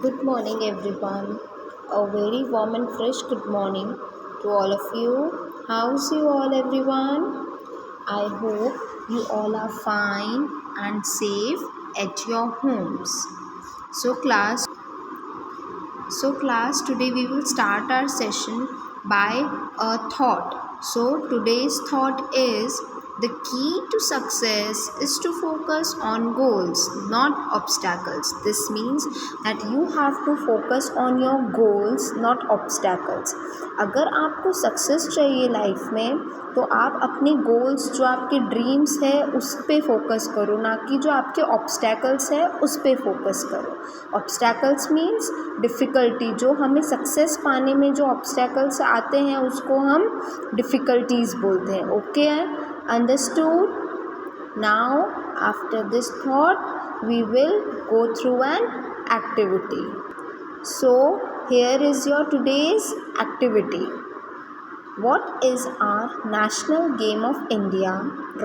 Good morning, everyone. A very warm and fresh good morning to all of you. How's you all, everyone? I hope you all are fine and safe at your homes. So, class, today we will start our session by a thought. So, today's thought is the key to success is to focus on goals, not obstacles. This means that you have to focus on your goals, not obstacles. अगर आपको success चाहिए life में तो आप अपने goals जो आपके dreams है उस पे फोकस करो, ना कि जो आपके ऑब्स्टैकल्स है उस पे फोकस करो. Obstacles means difficulty. जो हमें सक्सेस पाने में जो ऑब्स्टैकल्स आते हैं उसको हम डिफ़िकल्टीज़ बोलते हैं. Okay, understood. Now after this thought we will go through an activity. So here is your today's activity. What is our national game of India?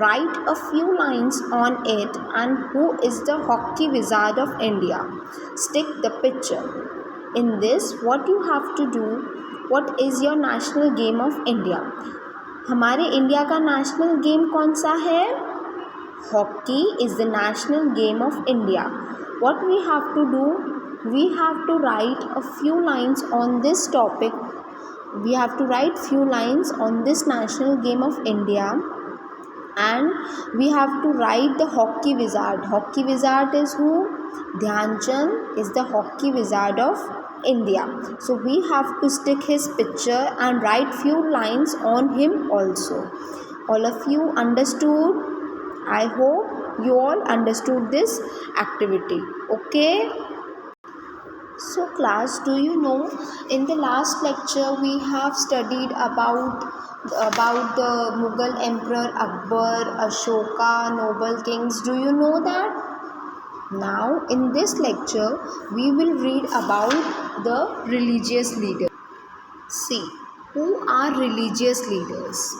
Write a few lines on it and who is the hockey wizard of India? Stick the picture. In this, what you have to do, what is your national game of India? हमारे India का national game कौन सा है? Hockey is the national game of India. What we have to do? We have to write a few lines on this topic. We have to write few lines on this national game of India, and we have to write the hockey wizard. Hockey wizard is who? Dhyan Chand is the hockey wizard of India. So we have to stick his picture and write few lines on him also. All of you understood? I hope you all understood this activity. Okay. So class, do you know in the last lecture we have studied about the Mughal Emperor Akbar, Ashoka, noble kings. Do you know that? Now in this lecture we will read about the religious leaders. See, who are religious leaders?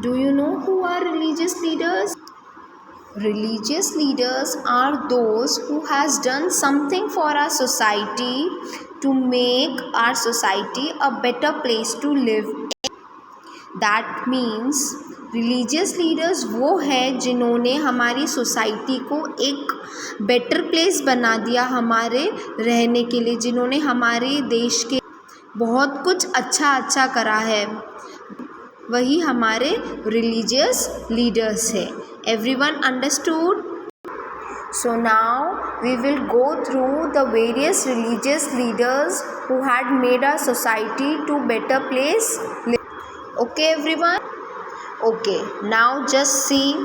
Do you know who are religious leaders? Religious leaders are those who has done something for our society to make our society a better place to live. That means religious leaders वो है जिन्होंने हमारी society को एक better place बना दिया हमारे रहने के लिए, जिन्होंने हमारे देश के बहुत कुछ अच्छा करा है, वही हमारे religious leaders है. Everyone understood? So now we will go through the various religious leaders who had made our society to better place. Okay everyone? Okay, now just see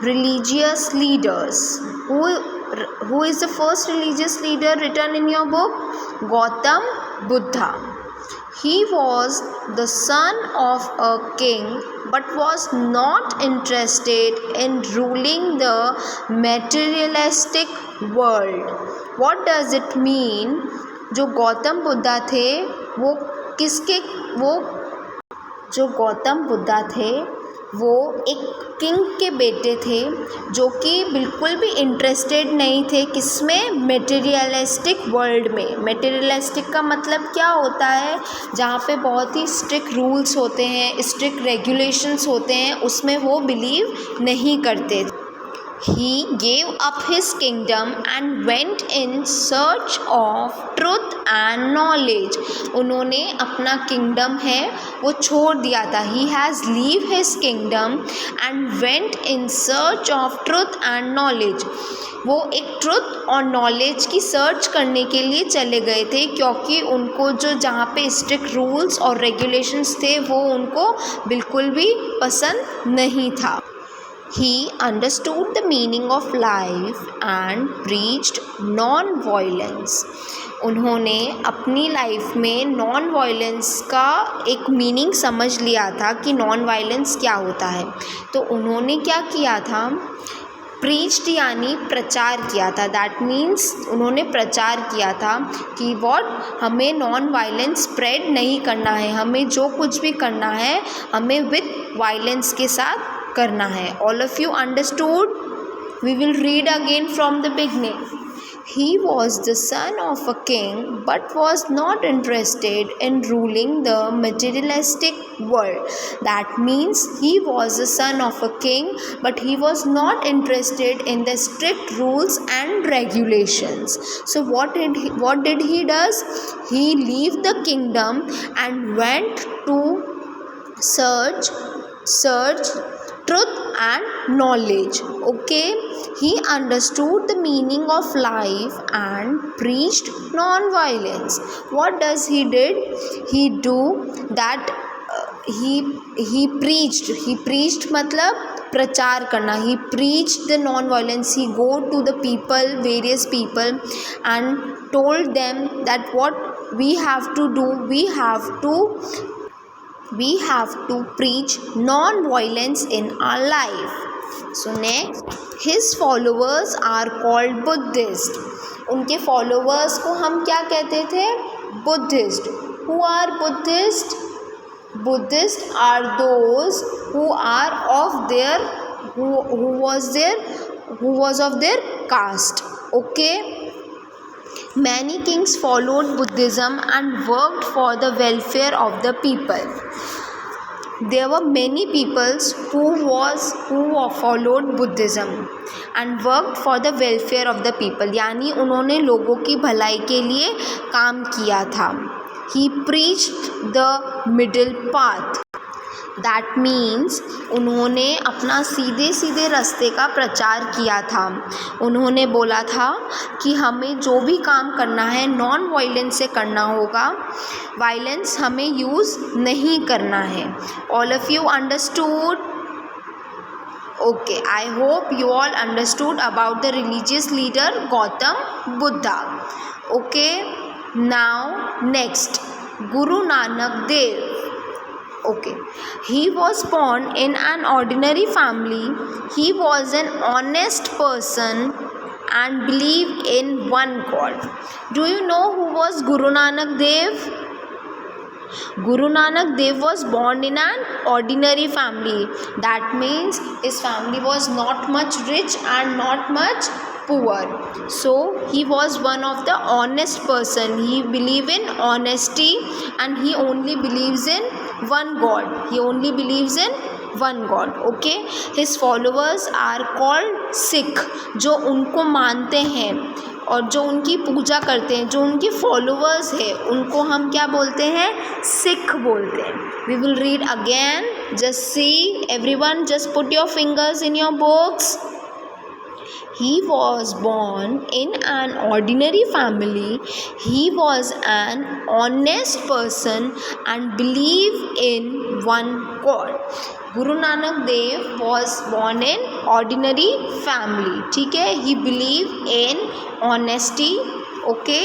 religious leaders. Who is the first religious leader written in your book? Gautam Buddha. He was the son of a king but was not interested in ruling the materialistic world. What does it mean? जो गौतम बुद्धा थे जो गौतम बुद्धा थे वो एक king के बेटे थे जो कि बिल्कुल भी इंटरेस्टेड नहीं थे किसमें? मटेरियलिस्टिक वर्ल्ड में. मटेरियलिस्टिक का मतलब क्या होता है? जहाँ पे बहुत ही स्ट्रिक्ट रूल्स होते हैं, स्ट्रिक्ट रेगुलेशंस होते हैं, उसमें वो बिलीव नहीं करते. He gave up his kingdom and went in search of truth and knowledge. उन्होंने अपना किंगडम है वो छोड़ दिया था. He has leave his kingdom and went in search of truth and knowledge. वो एक ट्रुथ और नॉलेज की सर्च करने के लिए चले गए थे, क्योंकि उनको जो जहाँ पे स्ट्रिक्ट रूल्स और रेगुलेशंस थे वो उनको बिल्कुल भी पसंद नहीं था. He understood the meaning of life and preached non-violence. उन्होंने अपनी लाइफ में नॉन वायलेंस का एक मीनिंग समझ लिया था कि नॉन वायलेंस क्या होता है. तो उन्होंने क्या किया था? प्रीच्ड यानी प्रचार किया था. दैट मीन्स उन्होंने प्रचार किया था कि हमें नॉन वायलेंस स्प्रेड नहीं करना है, हमें जो कुछ भी करना है हमें विद वायलेंस के साथ करना है. All of you understood? We will read again from the beginning. He was the son of a king but was not interested in ruling the materialistic world. That means he was the son of a king but he was not interested in the strict rules and regulations. So what did he does? He leave the kingdom and went to search truth and knowledge. Okay, he understood the meaning of life and preached non-violence. What does he did? He do that he preached मतलब प्रचार करना. He preached the non-violence. He go to the people, various people, and told them that what we have to do, we have to preach non-violence in our life. So next, his followers are called Buddhist. उनके followers को हम क्या कहते थे? Buddhist. Who are Buddhist? Buddhist are those who are of their who was of their caste. Okay. Many kings followed Buddhism and worked for the welfare of the people. There were many peoples who followed Buddhism and worked for the welfare of the people. यानी उन्होंने लोगों की भलाई के लिए काम किया था. He preached the middle path. That means उन्होंने अपना सीधे सीधे रास्ते का प्रचार किया था. उन्होंने बोला था कि हमें जो भी काम करना है नॉन वायलेंस से करना होगा, वायलेंस हमें यूज़ नहीं करना है. All of you understood? Okay, I hope you all understood about the religious leader Gautam Buddha. Okay, now next, Guru Nanak Dev. Okay, he was born in an ordinary family. He was an honest person and believed in one God. Do you know who was Guru Nanak Dev? Guru Nanak Dev was born in an ordinary family. That means his family was not much rich and not much poor. So he was one of the honest person. He believed in honesty and he only believes in one God. He only believes in one God. Okay, his followers are called Sikh. जो उनको मानते हैं और जो उनकी पूजा करते हैं, जो उनके फॉलोअर्स हैं, उनको हम क्या बोलते हैं? सिख बोलते हैं. We will read again. Just see everyone, just put your fingers in your books. He was born in an ordinary family. He was an honest person and believed in one God. Guru Nanak Dev was born in ordinary family. ठीक है? He believed in honesty. Okay,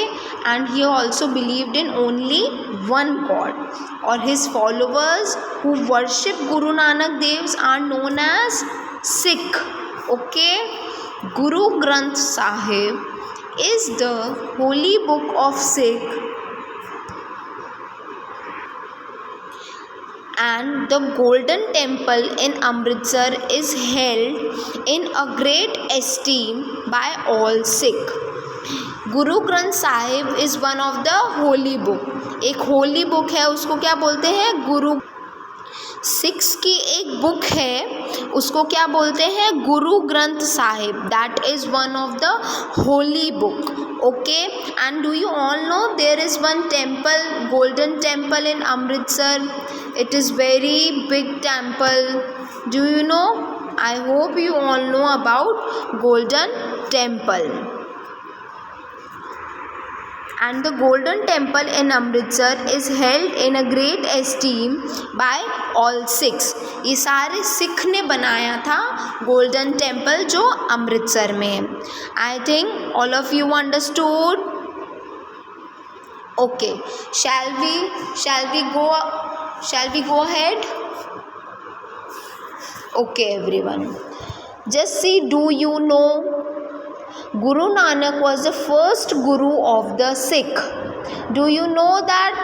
and he also believed in only one God. Or his followers who worship Guru Nanak Devs are known as Sikh. Okay. Guru Granth Sahib is the holy book of Sikh and the golden temple in Amritsar is held in a great esteem by all Sikh. Guru Granth Sahib is one of the holy book. एक holy book है, उसको क्या बोलते हैं? गुरु. Six की एक book है, उसको क्या बोलते हैं? Guru Granth Sahib. That is one of the holy book. Okay, and do you all know there is one temple, golden temple in Amritsar. It is very big temple. Do you know? I hope you all know about golden temple. And the golden temple in Amritsar is held in a great esteem by all Sikhs. ये सारे सिख ने बनाया था golden temple जो अमृतसर में है. I think all of you understood. Okay, shall we go ahead? Okay everyone, just see, do you know Guru Nanak was the first guru of the Sikh? Do you know that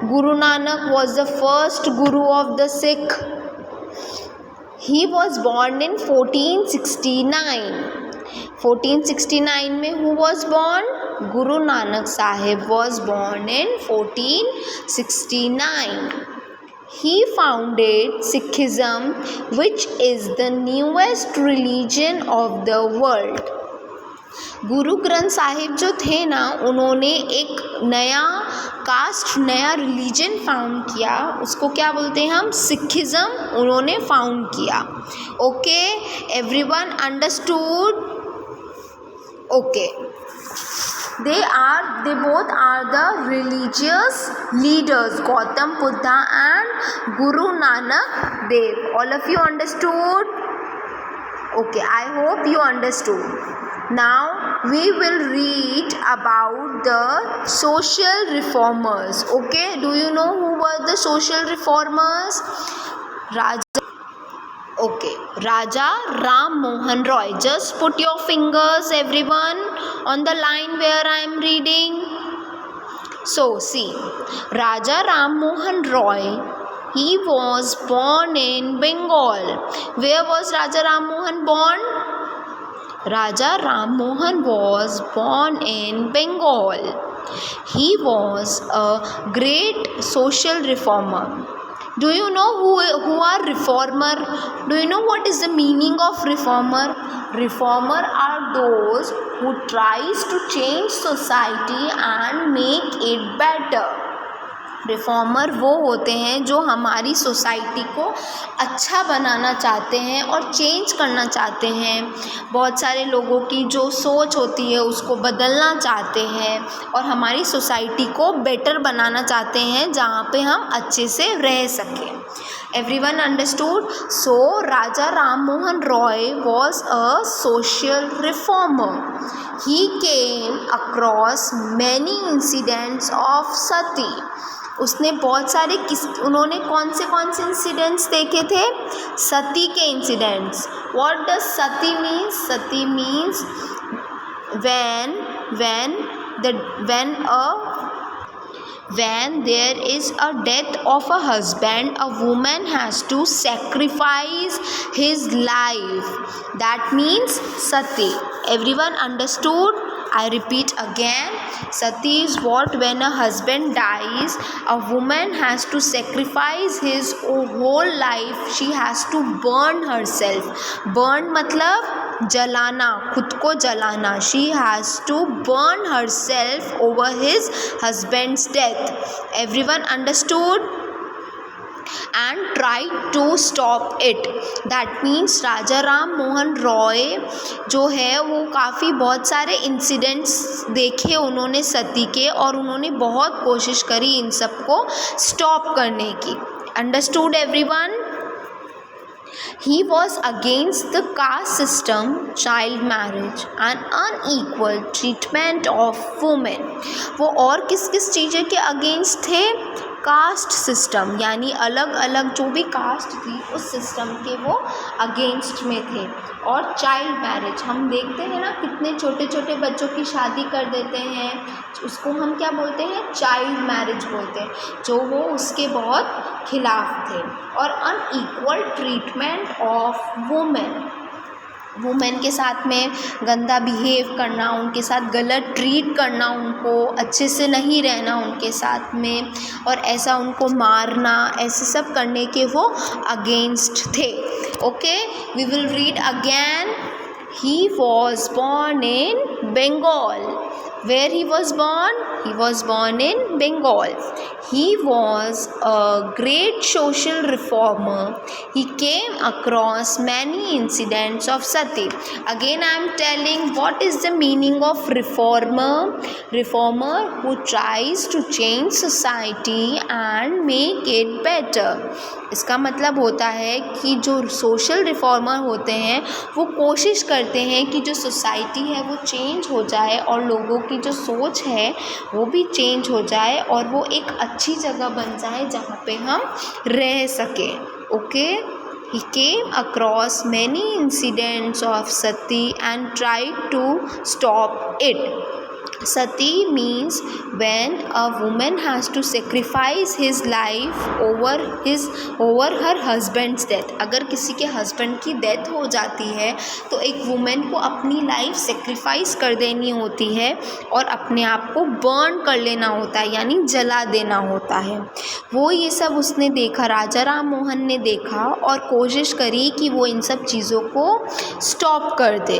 Guru Nanak was the first guru of the Sikh? He was born in 1469. 1469 में who was born? Guru Nanak Sahib was born in 1469. He founded Sikhism, which is the newest religion of the world. गुरु ग्रंथ साहिब जो थे ना, उन्होंने एक नया cast, नया religion found किया. उसको क्या बोलते हैं हम? सिखिज़म उन्होंने फाउंड किया. Okay, everyone understood? Okay, they both are the religious leaders, Gautam Buddha and Guru Nanak Dev. All of you understood? Okay, I hope you understood. Now we will read about the social reformers. Okay, do you know who were the social reformers? Raja Ram Mohan Roy. Just put your fingers, everyone, on the line where I am reading. So see, Raja Ram Mohan Roy, he was born in Bengal. Where was Raja Ram Mohan born? Raja Ram Mohan was born in Bengal. He was a great social reformer. Do you know who are reformer? Do you know what is the meaning of reformer? Reformer are those who tries to change society and make it better. Reformer वो होते हैं जो हमारी society को अच्छा बनाना चाहते हैं और चेंज करना चाहते हैं. बहुत सारे लोगों की जो सोच होती है उसको बदलना चाहते हैं और हमारी सोसाइटी को बेटर बनाना चाहते हैं, जहाँ पे हम अच्छे से रह सकें. Everyone understood? So Raja Ram Mohan Roy was a social reformer. He came across many incidents of sati. उसने बहुत सारे उन्होंने कौन से इंसिडेंट्स देखे थे? सती के incidents. What does Sati means? Sati means when there is a death of a husband, a woman has to sacrifice his life. That means sati. Everyone understood? I repeat again, sati is what when a husband dies, a woman has to sacrifice his whole life. She has to burn herself. Burn मतलब जलाना, खुद को जलाना. She has to burn herself over his husband's death. Everyone understood? And try to stop it. That means राजा राम मोहन रॉय जो है वो काफ़ी बहुत सारे इंसिडेंट्स देखे उन्होंने सती के, और उन्होंने बहुत कोशिश करी इन सब को स्टॉप करने की. Understood everyone? He was against the caste system, child marriage and unequal treatment of women. वो और किस चीज़ें के अगेंस्ट थे? कास्ट सिस्टम, यानी अलग अलग जो भी कास्ट थी उस सिस्टम के वो अगेंस्ट में थे. और चाइल्ड मैरिज, हम देखते हैं ना कितने छोटे छोटे बच्चों की शादी कर देते हैं, उसको हम क्या बोलते हैं? चाइल्ड मैरिज बोलते हैं, जो वो उसके बहुत खिलाफ थे. और अनइक्वल ट्रीटमेंट ऑफ वुमेन के साथ में गंदा बिहेव करना, उनके साथ गलत ट्रीट करना, उनको अच्छे से नहीं रहना उनके साथ में, और ऐसा उनको मारना, ऐसे सब करने के वो अगेंस्ट थे. Okay, we will read again. He was born in Bengal. Where he was born? He was born in Bengal. He was a great social reformer. He came across many incidents of sati. Again I am telling what is the meaning of reformer. Reformer who tries to change society and make it better. इसका मतलब होता है कि जो social reformer होते हैं वो कोशिश करते हैं कि जो सोसाइटी है वो चेंज हो जाए और लोगों की जो सोच है वो भी चेंज हो जाए और वो एक अच्छी जगह बन जाए जहाँ पे हम रह सकें. Okay, he came across many incidents of sati and tried to stop it. Sati means when a woman has to sacrifice his life over her husband's death. अगर किसी के हस्बैंड की डेथ हो जाती है तो एक वुमेन को अपनी लाइफ सेक्रीफाइस कर देनी होती है और अपने आप को बर्न कर लेना होता है, यानी जला देना होता है। वो ये सब उसने देखा, राजा राम मोहन ने देखा और कोशिश करी कि वो इन सब चीज़ों को स्टॉप कर दे।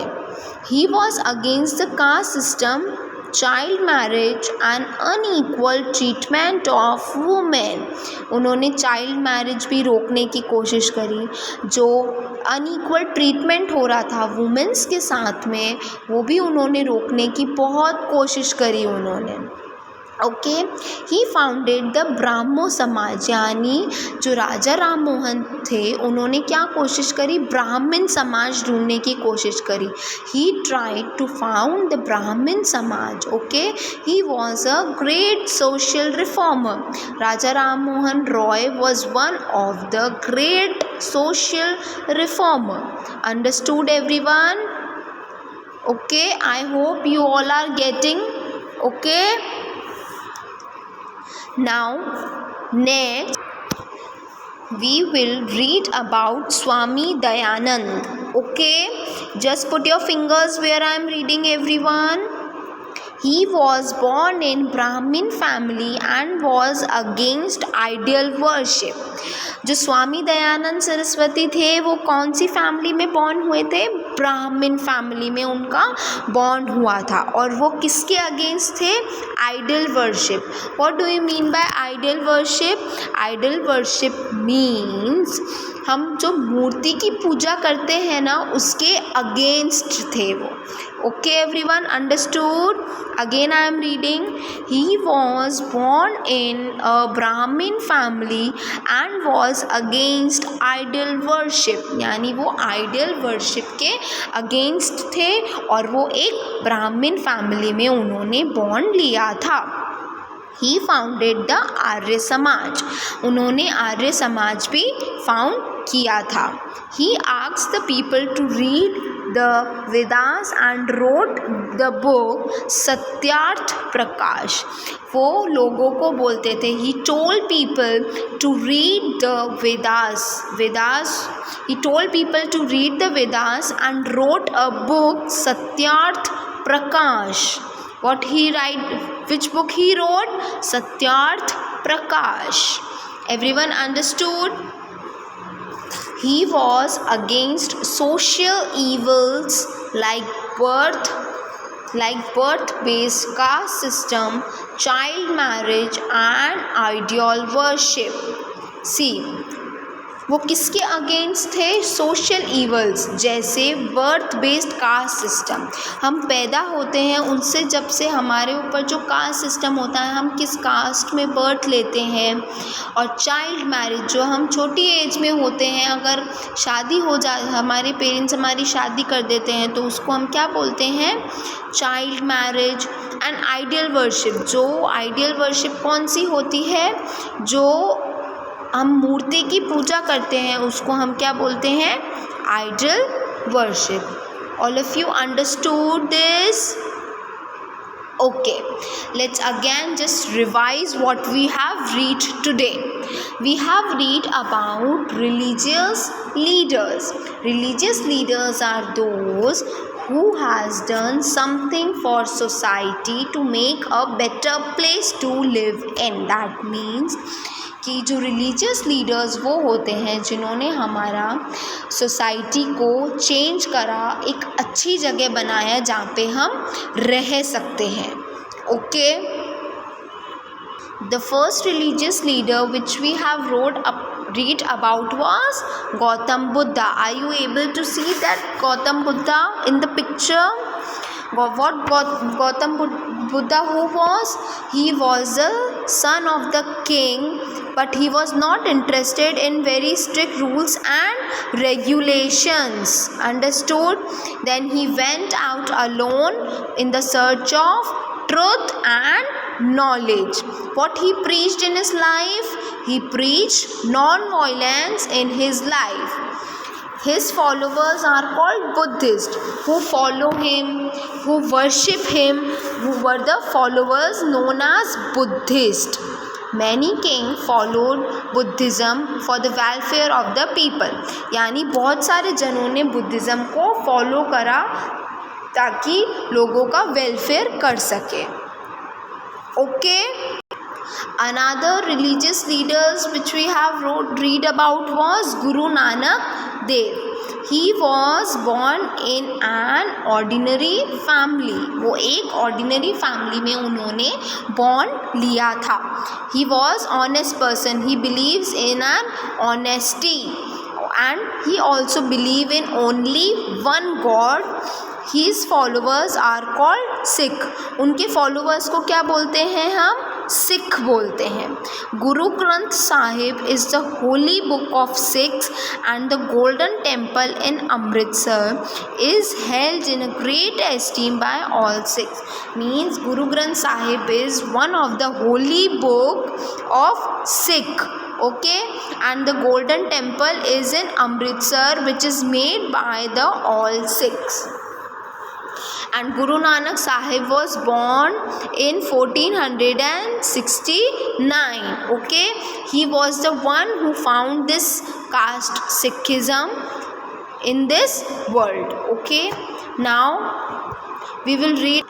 He was against the caste system, child marriage and unequal treatment of women. उन्होंने चाइल्ड मैरिज भी रोकने की कोशिश करी, जो अनइक्वल ट्रीटमेंट हो रहा था वुमेन्स के साथ में, वो भी उन्होंने रोकने की बहुत कोशिश करी उन्होंने। Okay, he founded the Brahmo समाज, यानी जो राजा राम मोहन थे उन्होंने क्या कोशिश करी, ब्राह्मण समाज ढूंढने की कोशिश करी। He tried to found the Brahman Samaj. Okay, he was a great social reformer. Raja Ram Mohan Roy was one of the great social reformer. Understood everyone? Okay, I hope you all are getting. Okay, now next we will read about Swami Dayanand. Okay, just put your fingers where I am reading, everyone. He was born in Brahmin family and was against idol worship. जो स्वामी दयानंद सरस्वती थे वो कौन सी family में born हुए थे, ब्राह्मण family में उनका बॉर्न हुआ था। और वो किसके अगेंस्ट थे, idol worship. What do you mean by idol worship? Idol worship means हम जो मूर्ति की पूजा करते हैं ना उसके अगेंस्ट थे वो। Okay everyone, understood? Again I am reading, he was born in a Brahmin family and was against idol worship, यानी वो आइडल वर्शिप के अगेंस्ट थे और वो एक ब्राह्मण फैमिली में उन्होंने बॉर्न लिया था। ही फाउंडेड द आर्य समाज, उन्होंने आर्य समाज भी फाउंड किया था। He asked the people to read the Vedas and wrote the book Satyarth Prakash. वो लोगों को बोलते थे, he told people to read the Vedas, he told people to read the Vedas and wrote a book Satyarth Prakash. What he write? Which book he wrote? Satyarth Prakash. Everyone understood? He was against social evils like birth-based caste system, child marriage and idol worship. See, वो किसके against थे, social evils, जैसे birth based caste system. हम पैदा होते हैं, उनसे जब से हमारे ऊपर जो कास्ट सिस्टम होता है, हम किस कास्ट में बर्थ लेते हैं, और चाइल्ड मैरिज, जो हम छोटी एज में होते हैं, अगर शादी हो जाए, हमारे पेरेंट्स हमारी शादी कर देते हैं तो उसको हम क्या बोलते हैं, child marriage. And ideal worship, जो आइडियल वर्शिप कौन सी होती है, जो हम मूर्ति की पूजा करते हैं उसको हम क्या बोलते हैं, idol worship. All of you understood this? Okay, let's again just revise what we have read today. We have read about religious leaders. Religious leaders are those who has done something for society to make a better place to live in. That means कि जो religious leaders वो होते हैं जिन्होंने हमारा society को change करा, एक अच्छी जगह बनाया जहाँ पे हम रह सकते हैं। Okay, the first religious leader which we have read about was Gautam Buddha. Are you able to see that Gautam Buddha in the picture? What Gautam Buddha who was? He was the son of the king, but he was not interested in very strict rules and regulations. Understood? Then he went out alone in the search of truth and knowledge. What he preached in his life? He preached non-violence in his life. His followers are called Buddhists. Who follow him, who worship him, who were the followers known as Buddhist. Many kings followed Buddhism for the welfare of the people. यानी बहुत सारे जनों ने Buddhism को follow करा ताकि लोगों का वेलफेयर कर सके. Okay. Another religious leaders which we have read about was Guru Nanak Dev. He was born in an ordinary family. वो एक ordinary family में उन्होंने born लिया था. He was honest person. He believes in an honesty and he also believe in only one God. His followers are called Sikh. उनके followers को क्या बोलते हैं हम? सिख बोलते हैं. Guru Granth Sahib is the holy book of Sikhs and the golden temple in Amritsar is held in a great esteem by all Sikhs. Means Guru Granth Sahib is one of the holy book of Sikh. Okay, and the golden temple is in Amritsar which is made by the all Sikhs. And Guru Nanak Sahib was born in 1469. Okay, he was the one who found this caste Sikhism in this world. Okay, now we will read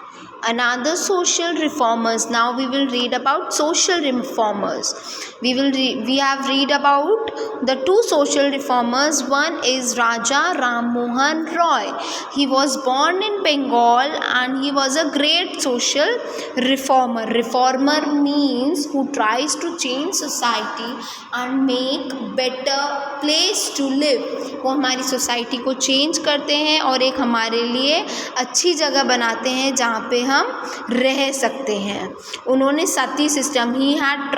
another social reformers. Now we will read about social reformers. We have read about the two social reformers. One is Raja Ram Mohan Roy. He was born in Bengal and he was a great social reformer. Reformer means who tries to change society and make better place to live. वो हमारी society को change करते हैं और एक हमारे लिए अच्छी जगह बनाते हैं जहाँ पे हम रह सकते हैं. उन्होंने sati system, he had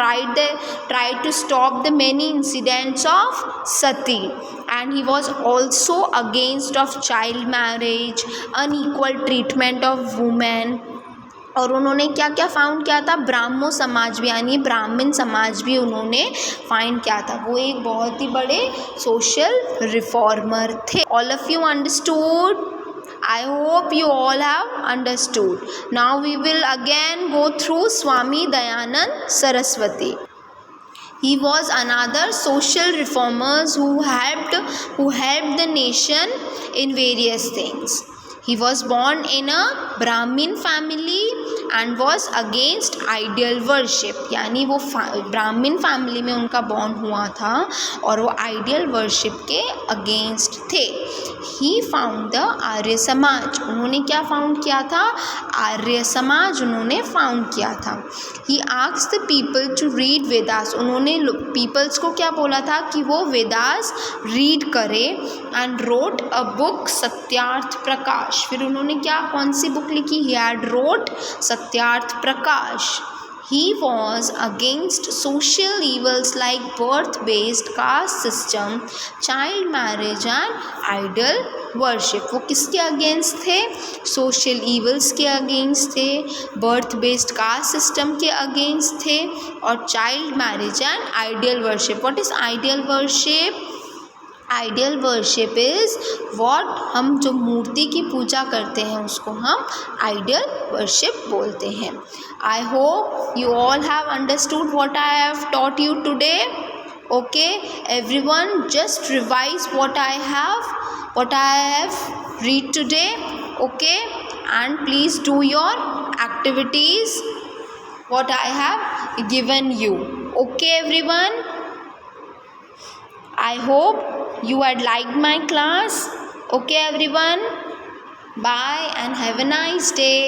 tried to stop the many incidents of sati, and he was also against of child marriage, unequal treatment of women. और उन्होंने क्या क्या फाउंड किया था? ब्राह्मो समाज भी, यानी ब्राह्मण समाज भी उन्होंने फाइंड किया था. वो एक बहुत ही बड़े सोशल रिफॉर्मर थे. All of you understood? I hope you all have understood. Now we will again go through Swami Dayanand Saraswati. He was another social reformers who helped the nation in various things. He was born in a Brahmin family and was against idol worship. यानी वो ब्राह्मण family में उनका born हुआ था और वो ideal worship के अगेंस्ट थे. He found the Arya Samaj. उन्होंने क्या फाउंड किया था? आर्य समाज उन्होंने फाउंड किया था. He asked the people to read Vedas. उन्होंने पीपल्स को क्या बोला था? कि वो वेदास रीड करे. And wrote a book Satyarth Prakash. फिर उन्होंने क्या, कौन सी बुक लिखी? He had wrote Satyarth Prakash. He was against social evils like birth-based caste system, child marriage and idol worship. वो किसके अगेंस्ट थे? सोशल evils के अगेंस्ट थे, birth-based caste system के अगेंस्ट थे और child marriage and idol worship. What is idol worship? Ideal worship is what, हम जो मूर्ति की पूजा करते हैं उसको हम आइडियल वर्शिप बोलते हैं. आई hope you all have understood what I have taught you today. Okay everyone, just revise what I have read today. Okay, and please do your activities what I have given you. Okay everyone, I hope you had liked my class. Okay everyone, bye and have a nice day.